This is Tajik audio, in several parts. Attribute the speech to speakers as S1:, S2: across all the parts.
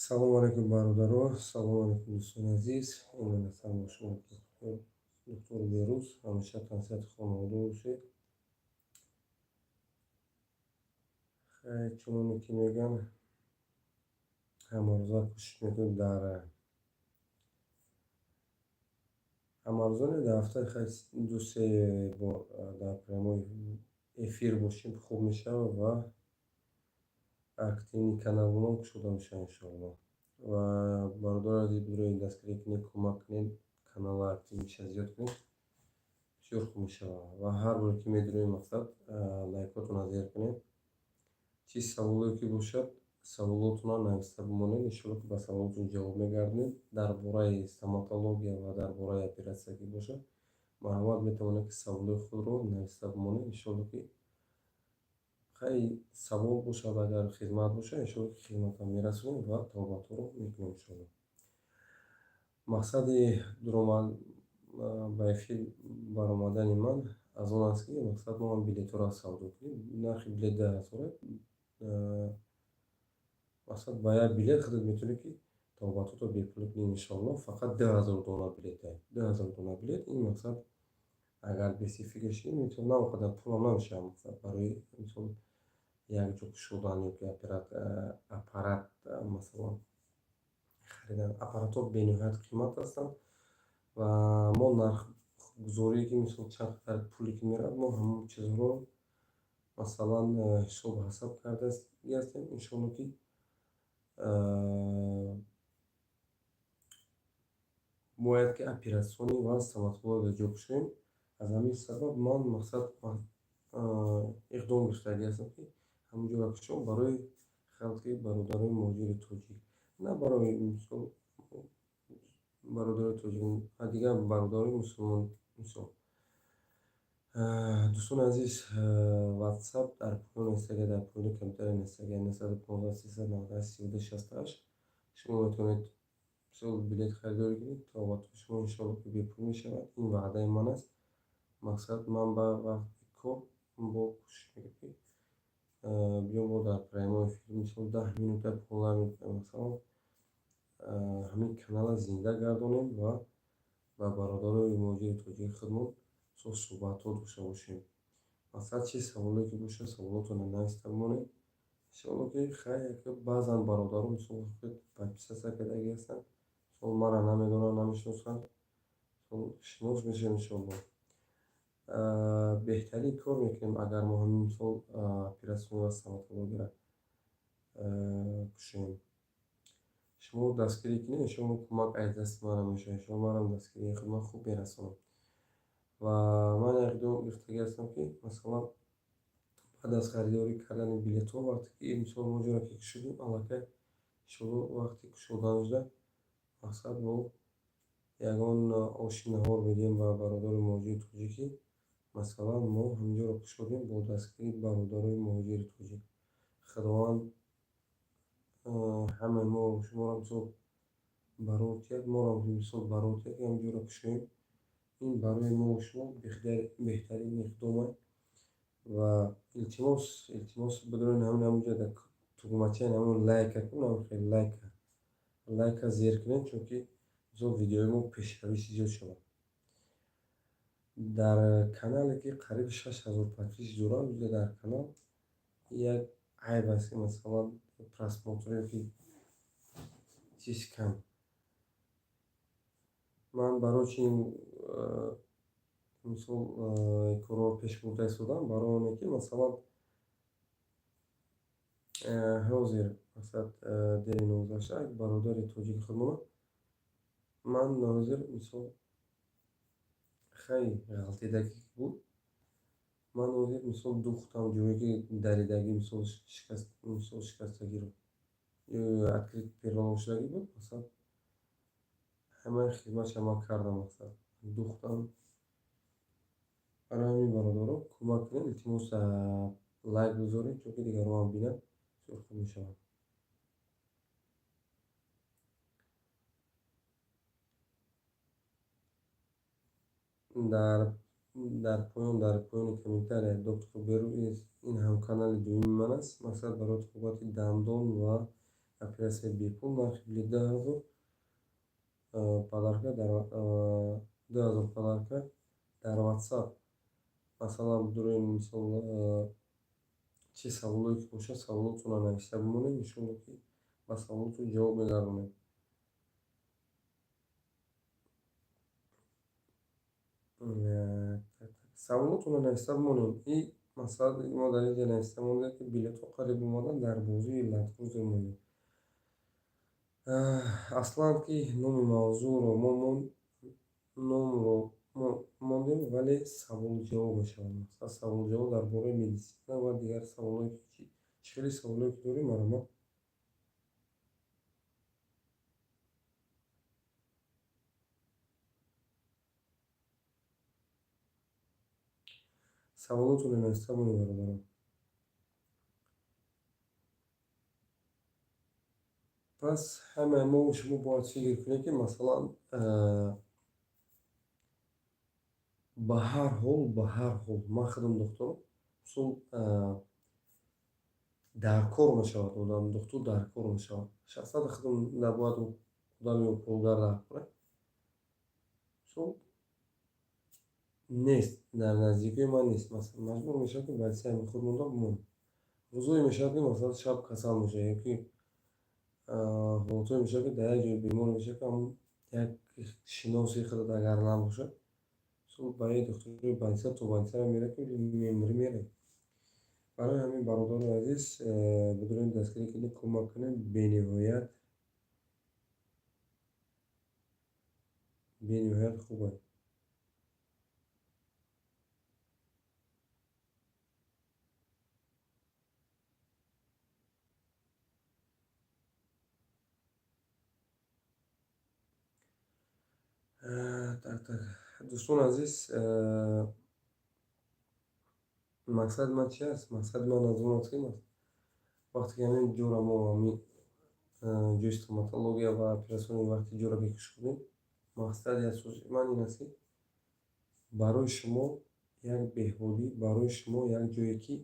S1: Салом алейкум бародаро, салом алейкум дӯстони азиз. Умед ҳастам бо шумо доктор Берӯз ҳамеша тавсияти хонавода бошед. Чуноне ки мегӯям, ҳамарӯза кӯшиш мекунем дар ҳамарӯзане дар ҳафтаи ду-се бор дар программаи эфир бошем, хуб мешавад ва активни каналонам кушода мешавад иншоаллоҳ. Ва бародари азиз бидурои дастгирӣ кунед, кӯмак кунед, канала актив меша, зиёд кунед, бисёр хуб мешавад. Ва ҳар боре ки медироем мақсад лайкотона зер кунед. Чӣ саволе ки бошад, саволотона нависта бимонед, иншоаллоҳ ки ба саволотон ҷавоб мегардонем. Дар бораи стоматология ва дар бораи оператсия ки бошад, марҳамат метавонед ки саволаи худро нависта бимонед. Иншоаллоҳ ки хеле савол бошад, агар хизмат бошад, иншоаллоҳ ки хизматам мерасонем ва тавбаҳоро мекунем иншоаллоҳ. Мақсади ба эфир баромадани ман аз он аст ки мақсад мо билетҳоро савдо кунем. Нархи билет 10,000. Мақсад ба як билет худод метавонед ки тавбаҳоро бепул кунем иншоаллоҳ. Фақат 10,000 дона билет, 10,000 дона билет. Ин мақсад агар беси фикр шидем, метавонад на он қадар пулам намешавад. Мақсад барои мисол якҷо кушодан ё ки аппарат масалан харидан. Аппаратҳо бениҳоят қимат ҳастанд ва мо нархгузорие ки мисол чанд қадар пуле ки меравад, мо ҳамон чизҳоро масалан ҳисобу ҳасаб карда ҳастем. Иншоаллоҳ ки бояд ки оператсионӣ ва стоматология ҷо кушоем. Аз ҳамин сабаб ман мақсад иқдом гирифтагӣ ҳастам ки ҳамон ҷоро кушом барои халқи бародарои муҳоҷири тоҷик, на барои мисол бародарои тоҷик, дигар бародарои мусулмон. Мисол дӯстони азиз, WhatsApp дар поёни ҳастаги дар поёни компютари ҳастаги 915 398 3268. Шумо метавонед мисол билет харидорӣ кунед, тавбаҳои шумо иншоаллоҳ ки бепул мешавад. Ин ваъдаи ман аст. Мақсад ман ба вақти кор бо кӯшиш мекунам ки биём бо дар программаи эфир мисол 10 минута 15 минута масалан ҳамин канала зинда гардонем ва ба бародарои муҳоҷири тоҷики худмон суҳбатҳо дошта бошем. Мақсад чӣ саволе ки бошад, саволотона нависта бимонед. Иншоаллоҳ ки хеле баъзан бародарон мисол подписатсия кардаги ҳастанд, мисол мара намедонанд, намешиносанд, шинос мешавем иншоаллоҳ. Беҳтарин кор мекунем агар мо ҳамин мисол оператсионӣ ва стоматологияро кушоем. Шумо дастгирӣ кунед, иншоаллоҳ кӯмак аз дасти ман мешавад. Иншоаллоҳ манам дастгирии худмат хуб мерасонам. Ва ман иқдом гирифтагӣ ҳастам ки масалан баъд аз харидорӣ кардани билетҳо, вақте ки мисол мо ҷоро ки кушодем, аллакай иншоаллоҳ вақти кушодан шуда, мақсад бо ягон оши наҳор медиҳем ба бародари муҳоҷири тоҷик ки масалан мо ҳаминҷоро кушодем бо дастгирии бародарои муҳоҷири тоҷик. Худованд ҳамаи мо шуморо мисол баротият, моро мисол баротият ки ҳаминҷоро кушоем. Ин барои мо шумо беҳтарин иқдом аст. Ва илтимос бидорен ҳаминҷо дар тугмачаи ҳамон лайка лайка зер кунед, чунки мисол видеои мо пешравиши зиёд шавад. Дар канале ки қариби 6000 подписчик дорам, дар канал як айб аст ки масалан просмотр ёки чиз кам. Ман барои чин мисол корро пеш бурда истодам, барои оне ки масалан ҳозир мақсад дери 19 бародари тоҷики худмонам, ман ҳозир мисол хеле ғалтидагӣ буд. Ман ҳозир мисол духтам ҷое ки даридагӣ мисол шикастагиро ё открит перловка шудагӣ буд. Мақсад ҳамаи хизматшро ман кардам. Мақсад духтам. Барои ҳамин бародаро кӯмак кунед, илтимос лайк гузоред, чунки дигаронам бинанд, бисёр хуб мешавад. дар поёни комментария доктор Берӯз, ин ҳам канали дуюми ман аст. Мақсад барои суҳбати дандон ва операция бепул, нархи билет 2000 подарка дар 2000 подарка дар WhatsApp. Масалан бидурен мисол чӣ саволое ки бошад саволотро навишта бимонед, иншоалло ки ба саволотро ҷавоб мегаронем. Саволотро навишта бимонем. И масалан мо дар инҷа навишта монда ки билетҳо қариб омадан дар бозии Латфрӯзе монем. Аслан ки номи мавзӯъро номро мондем, вале саволу-ҷавоб мешавад. Масалан саволу-ҷавоб дар бораи медисина ва дигар саволое ки чӣ хели саволое ки дорем марама саволотро навишта монем бародарам. пас ҳамаи мо шумо бояд фикр кунед ки масалан ба ҳар ҳол ман худам духтурам мисол дар кор мешавад, одам духтур дар кор мешавад. Шахсияти худам набояд одами коргар дар кора. Мисол нест, дар наздикии ман нест. Масалан маҷбур мешавад ки больницаи худ монда бимонад. Рӯзое мешавад ки масалан шаб касал мешавад ёки ҳолатое мешавад ки дар як ҷои бемор мешавад ки ҳамон як шиноси худат агар набошад, мисол ба як духтури больница то больница мера ки меморӣ меравад. Барои ҳамин бародари азиз бидурем дастгирӣ кунед, кӯмак кунед, бениҳоят хуб аст. Дӯстон азиз, мақсади ман чи аст? Мақсади ман аз он аст ки вақте ки ҳамин ҷора мо ҳамин ҷои стоматология ва операсиони вақти ҷора бикуш кунем, мақсади асосии ман ин аст ки барои шумо як беҳбудӣ, барои шумо як ҷое ки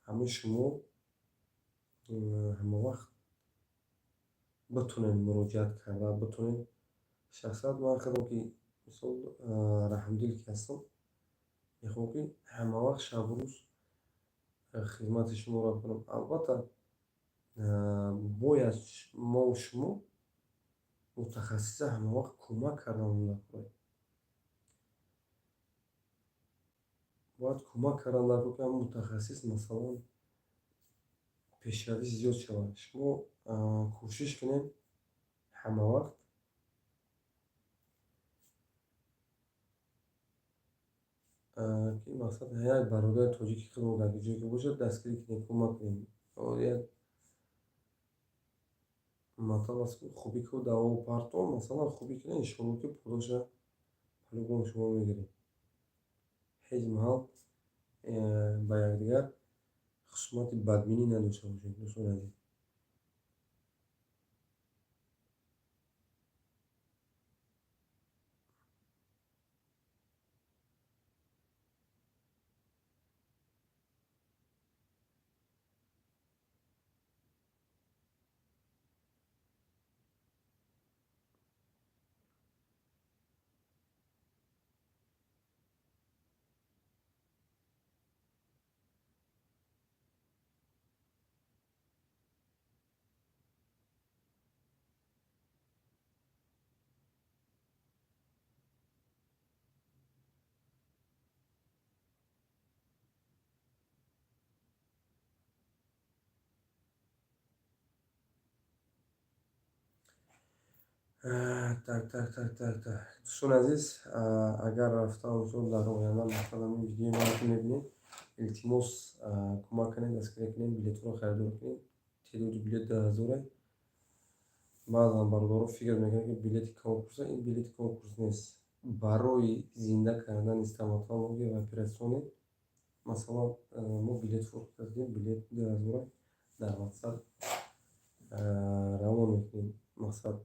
S1: ҳамаи шумо ҳамавақт битонед муроҷиат карда, битонед шахсият ман худам ки мисол раҳмдил ки ҳастам, мехоҳам ки ҳамавақт шабрӯз хизмати шуморо кунам. Албатта бояд мо шумо мутахассиса ҳамавақт кӯмак кардан дар кор. Бояд кӯмак кардан дар кор ки ҳамон мутахассис масалан пешравӣ зиёд шавад. Шумо кӯшиш кунед ҳамавақт ки масалан як бародари тоҷики худро дар ҷое ки бошад дастгирӣ кунед, кӯмак кунед. Як матлаб аст ки хубӣ ку даво партон, масалан хубӣ кунед, иншоалло ки подоша по-любому шумо мегиред. ҳеҷ маҳал ба якдигар хусумати бадбинӣ надошта бошед. Дӯстон азиз, дӯстон азиз, агар рафтан мисол дар оянда масалан ин видеои маро ки мебинед, илтимос кӯмак кунед, дастгирӣ кунед, билетҳоро харидор кунед. Теъдоди билет 2000. Баъзан бародаро фикр мекунанд ки билети конкурса. Ин билети конкурс нест. Барои зинда кардани стоматология ва операционе масалан мо билет фурӯхта кардем, билет 2000 дар WhatsApp равон мекунем. Мақсад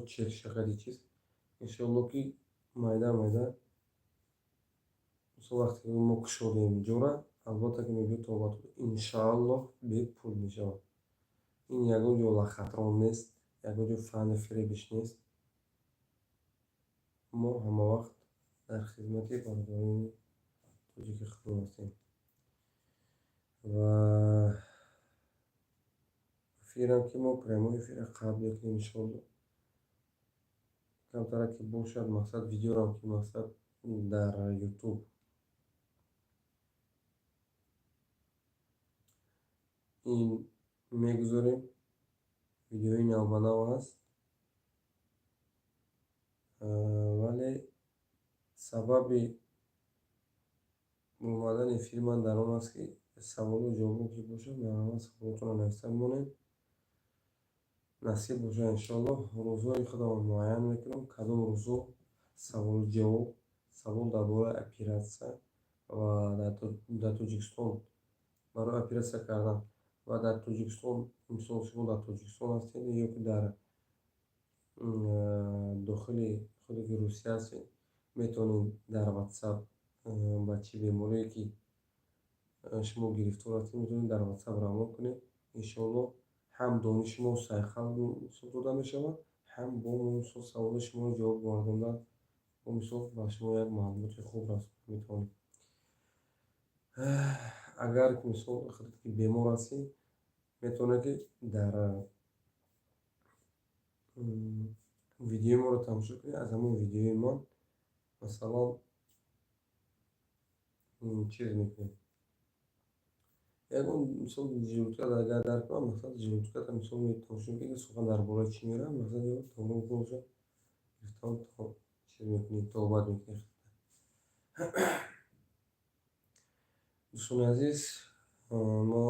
S1: чек шақади чиз, иншоалло ки майда мисол вақте ки мо кушодем ҷора, албатта ки мегӯяд тобатон иншааллоҳ бепул мешавад. Ин ягон ҷо лахатрон нест, ягон ҷо фани фиребиш нест. мо ҳамавақт дар хизмати бародарони тоҷики худмон ҳастем ва эфирам ки мо прямои эфира қатъ мекунем иншоалло. камтара ки бошад мақсад видеорам ки мақсад дар ютуб ин мегузорем. видеои навбанав аст, вале сабаби омадани эфири ман дар он аст ки саволу ҷавобо ки бошад марҳамат саволотонро нависта бимонед. насиб бошад иншоаллоҳ рӯзҳои худам муайян мекунам, кадом рӯзҳо саволу ҷавоб, савол дар бораи оператсия ва дар Тоҷикистон барои оператсия кардан ва дар Тоҷикистон, мисол шумо дар Тоҷикистон ҳастед ё ки дар дохили худи ки Русия ҳастед, метавонед дар WhatsApp ба чӣ беморие ки шумо гирифтор ҳастед метавонед дар WhatsApp раъно кунед. иншоаллоҳ ҳам дониши мо сайқал дода мешавад, ҳам бо саволи шуморо ҷавоб гардондан бо мисол ба шумо як маълумоти хуб расонда метавонем. агар мисол худед ки бемор ҳастед, метавонед ки дар видеои моро тамошо кунед. аз ҳамон видеои ман масалан чиз мекунем, ягон мисол ҷиёткат агар дар кунам, мақсад ҷиётката мисол тамошо мекунед сухан дар бораи чӣ меравад, мақсад тавро боша гирифтан чиз мекунед, тобат мекунед. дӯстони азиз, мо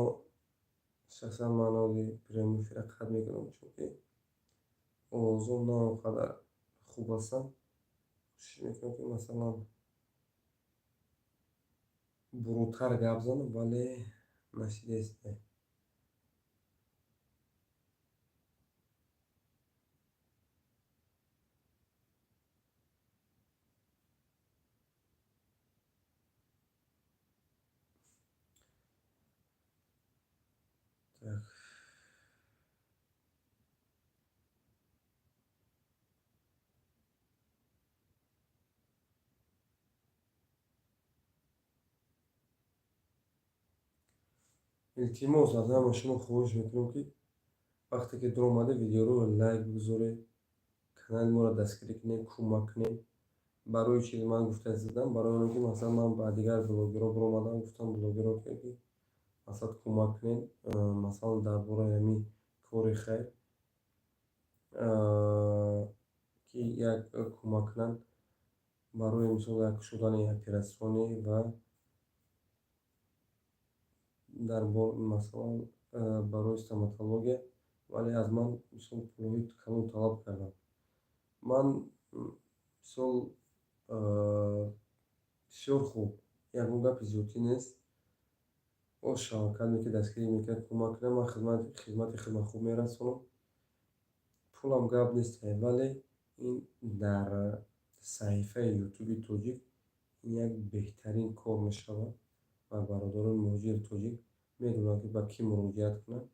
S1: шахсан ман ози прямои эфира қатъ мекунам, чунки овозҳо на он қадар хуб ҳастанд. кӯшиш мекунам ки масалан бурудтар гап занам, вале нашидест. Так. илтимос аз ҳама шумо хоҳиш мекунам ки вақте ки дур омада видеоро лайк бигузоред, канали моро дастгирӣ кунед, кӯмак кунед. барои чиз ман гуфта истодам, барои оне ки масалан ман ба дигар блогерҳо биромадам, гуфтам блогерҳо ки масалан кӯмак кунед, масалан дар бораи ҳамин кори хайр ки як кӯмак кунанд барои мисол як шудани оператсионӣ ва дар масалан барои стоматология, вале аз ман мисол пулҳои калон талаб карданд. ман мисол бисёр хуб, ягон гапи зиёдтӣ нест. бошад кадоме ки дастгирӣ мекунад кӯмак кунад, ман хизмати худро хуб мерасонам. пулам гап нест, вале ин дар саҳифаи ютуби тоҷик як беҳтарин кор мешавад ва бародарони муҳоҷири тоҷик медонанд ки ба кӣ муроҷиат кунанд.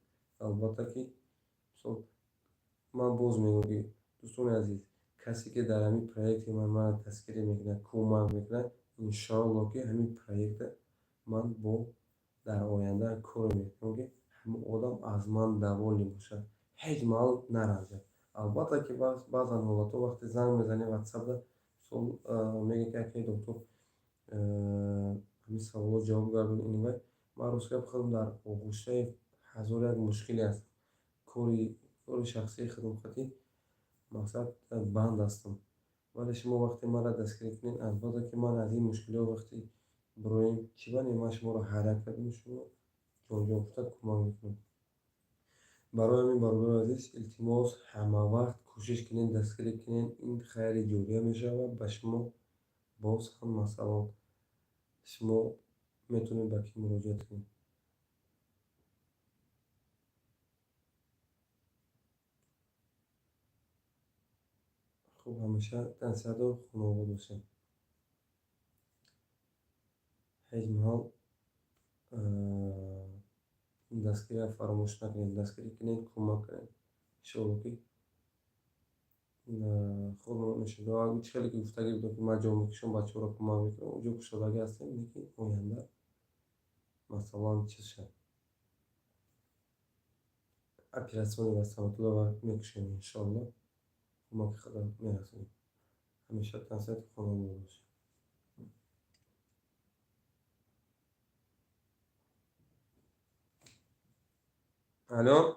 S1: албатта ки мисол ман боз мегӯям ки дӯстони азиз, касе ки дар ҳамин проекти манро дастгирӣ мекунад, кӯмак мекунад, иншоаллоҳ ки ҳамин проекта ман бо дар оянда коре мекунам ки ҳамон одам аз ман даволе бошад, ҳеҷ маҳал наранҷад. албатта ки баъзан ҳолатҳо вақте занг мезанем ватсапда, мисол мегӯяд ки акай доктор ҳамин саволҳо ҷавоб гардон инвай, ман ростгап худам дар оғӯштаи ҳазор як мушкиле ҳастам. кори шахсии хидматӣ мақсад банд ҳастам. вале шумо вақте маро дастгирӣ кунед, албатта ки ман аз ин мушкилиҳо вақте бироем чӣ банем, ман шуморо ҳайрат кардам, шумо ҷонҷонфта кӯмак мекунам. барои ҳамин бародари азиз, илтимос ҳамавақт кӯшиш кунед дастгирӣ кунед. ин хайри ҷория мешавад ба шумо. боз ҳам масалан шумо метавонед ба кӣ муроҷиат кунед. хуб, ҳамеша тансиҳату хунобод бошед. ҳеҷ маҳал این دستگیری فراموش نکنید، دستگیری کنید، کمک کنید شروع که خود میشه دو هیچ خیلی که گفتگی بودم که من جا میکشم بچه را کمک میکنم اونجا کشادگی هستیم میگی آینده مثلا چیز شد اپیراسیونی و سمتو و میکشیم انشالله کمک خدا میرسونیم همیشه تنسیت خانم باشه. الو